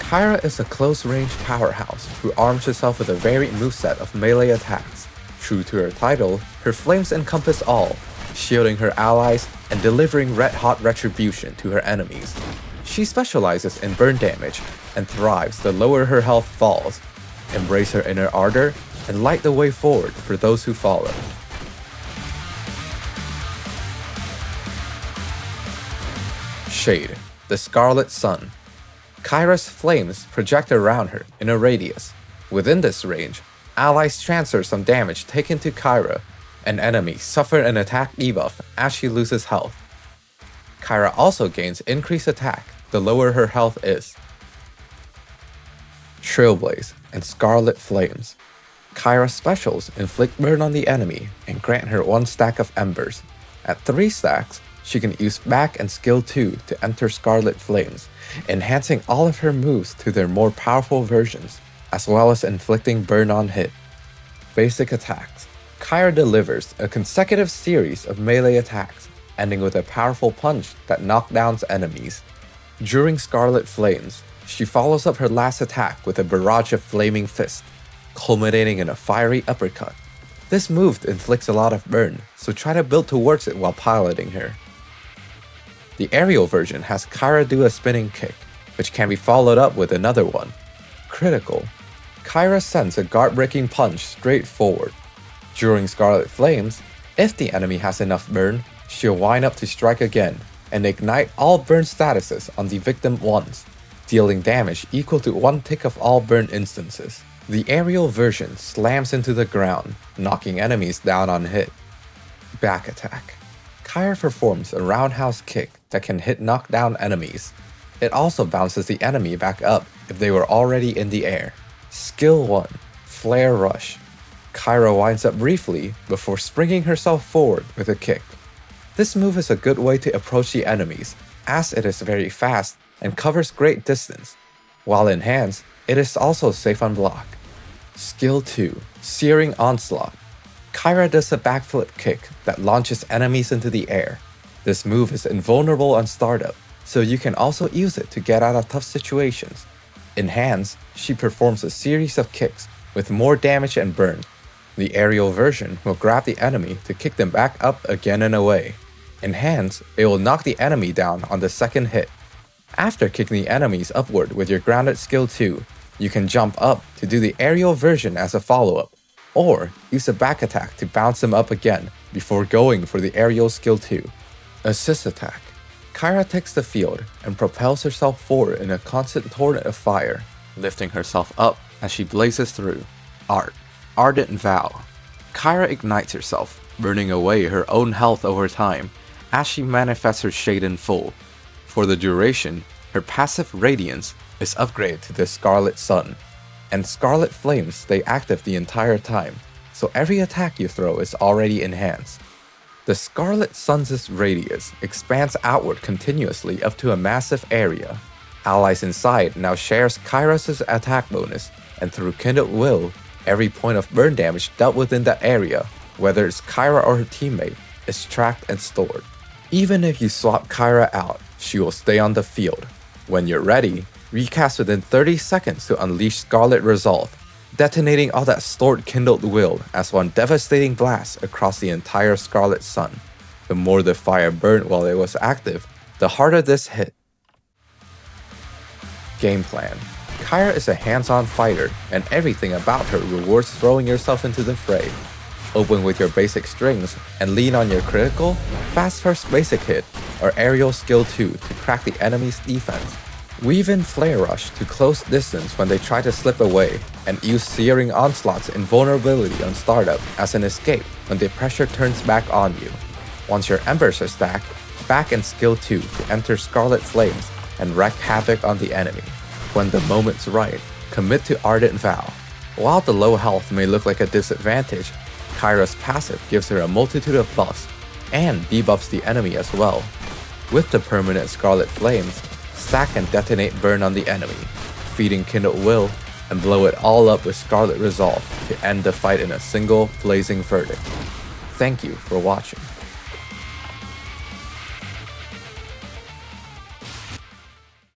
Kyra is a close-range powerhouse who arms herself with a varied moveset of melee attacks. True to her title, her flames encompass all, shielding her allies and delivering red-hot retribution to her enemies. She specializes in burn damage and thrives the lower her health falls. Embrace her inner ardor and light the way forward for those who follow. Shade, the Scarlet Sun. Kyra's flames project around her in a radius. Within this range, allies transfer some damage taken to Kyra, and enemies suffer an attack debuff as she loses health. Kyra also gains increased attack the lower her health is. Trailblaze and Scarlet Flames. Kyra's specials inflict burn on the enemy and grant her 1 stack of Embers. At 3 stacks, she can use back and skill 2 to enter Scarlet Flames, enhancing all of her moves to their more powerful versions, as well as inflicting burn on hit. Basic attacks. Kyra delivers a consecutive series of melee attacks, ending with a powerful punch that knockdowns enemies. During Scarlet Flames, she follows up her last attack with a barrage of flaming fist, culminating in a fiery uppercut. This move inflicts a lot of burn, so try to build towards it while piloting her. The aerial version has Kyra do a spinning kick, which can be followed up with another one. Critical. Kyra sends a guard-breaking punch straight forward. During Scarlet Flames, if the enemy has enough burn, she'll wind up to strike again and ignite all burn statuses on the victim once, dealing damage equal to 1 tick of all burn instances. The aerial version slams into the ground, knocking enemies down on hit. Back attack. Kyra performs a roundhouse kick that can hit knockdown enemies. It also bounces the enemy back up if they were already in the air. Skill 1, Flare Rush. Kyra winds up briefly before springing herself forward with a kick. This move is a good way to approach the enemies, as it is very fast and covers great distance. While in hands, it is also safe on block. Skill 2, Searing Onslaught. Kyra does a backflip kick that launches enemies into the air. This move is invulnerable on startup, so you can also use it to get out of tough situations. In hands, she performs a series of kicks with more damage and burn. The aerial version will grab the enemy to kick them back up again and away. In hands, it will knock the enemy down on the second hit. After kicking the enemies upward with your grounded skill 2, you can jump up to do the aerial version as a follow-up, or use a back attack to bounce them up again before going for the aerial skill 2. Assist attack. Kyra takes the field and propels herself forward in a constant torrent of fire, lifting herself up as she blazes through. Ardent Vow. Kyra ignites herself, burning away her own health over time as she manifests her shade in full. For the duration, her passive Radiance is upgraded to the Scarlet Sun, and Scarlet Flames stay active the entire time, so every attack you throw is already enhanced. The Scarlet Sun's radius expands outward continuously up to a massive area. Allies inside now shares Kyra's attack bonus, and through Kindled Will, every point of burn damage dealt within that area, whether it's Kyra or her teammate, is tracked and stored. Even if you swap Kyra out, she will stay on the field. When you're ready, recast within 30 seconds to unleash Scarlet Resolve, detonating all that stored Kindled Will as one devastating blast across the entire Scarlet Sun. The more the fire burned while it was active, the harder this hit. Game plan. Kyra is a hands-on fighter, and everything about her rewards throwing yourself into the fray. Open with your basic strings and lean on your critical, fast first basic hit, or aerial skill 2 to crack the enemy's defense. Weave in Flare Rush to close distance when they try to slip away, and use Searing Onslaught's invulnerability on startup as an escape when the pressure turns back on you. Once your Embers are stacked, back in skill 2 to enter Scarlet Flames and wreak havoc on the enemy. When the moment's right, commit to Ardent Vow. While the low health may look like a disadvantage, Kyra's passive gives her a multitude of buffs, and debuffs the enemy as well. With the permanent Scarlet Flames, stack and detonate burn on the enemy, feeding Kindled Will, and blow it all up with Scarlet Resolve to end the fight in a single blazing verdict. Thank you for watching.